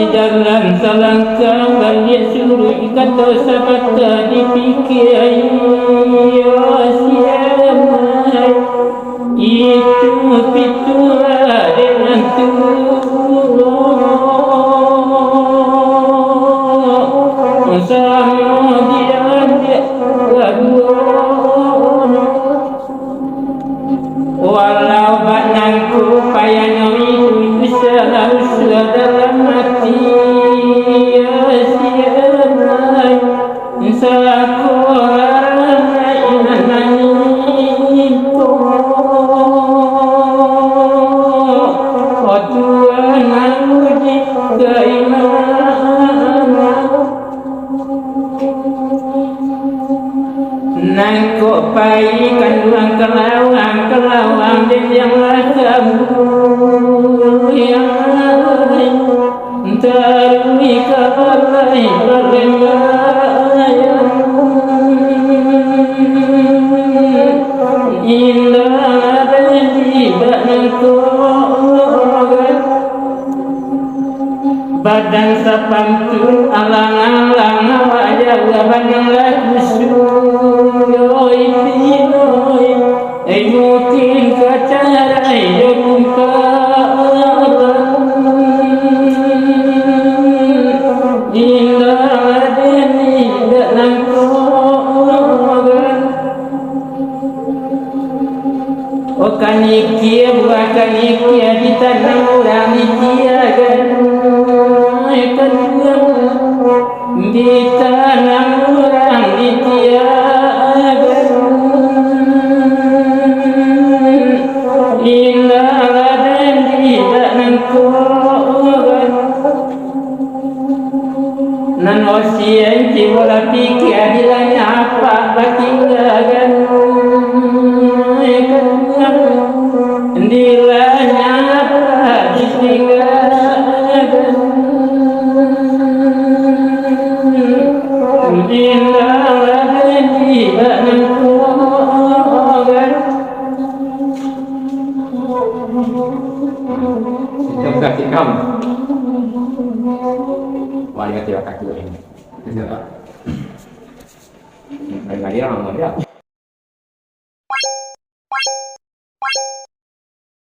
Jangan selangkah balik suruh kata sahabat dipikir siamai itu pitu dengan turun sama dia walau banangku payahnya itu selalu dalam hati siamai saku harangai nanito Tuhan uji keimanan nangkuk pai kanduang kelawang dan yang rakamu yang terui kabalai berlembayan indah ada di banangkogan badan sapantun alang-alang wajah banang lagu suyoy pinoy mungkin kacarai jumpa indah deni dalam kogan kanikia buah kanikia di tanah orang ditiagan di tanah orang ditiagan indah deni dalam kogan nan osien tiwala pikir adilanya apa batinggagan dilanya apa ditinggagan indah di banangkogan kita kasih kamu wali kata kaki ini. Enggak dia orang dia.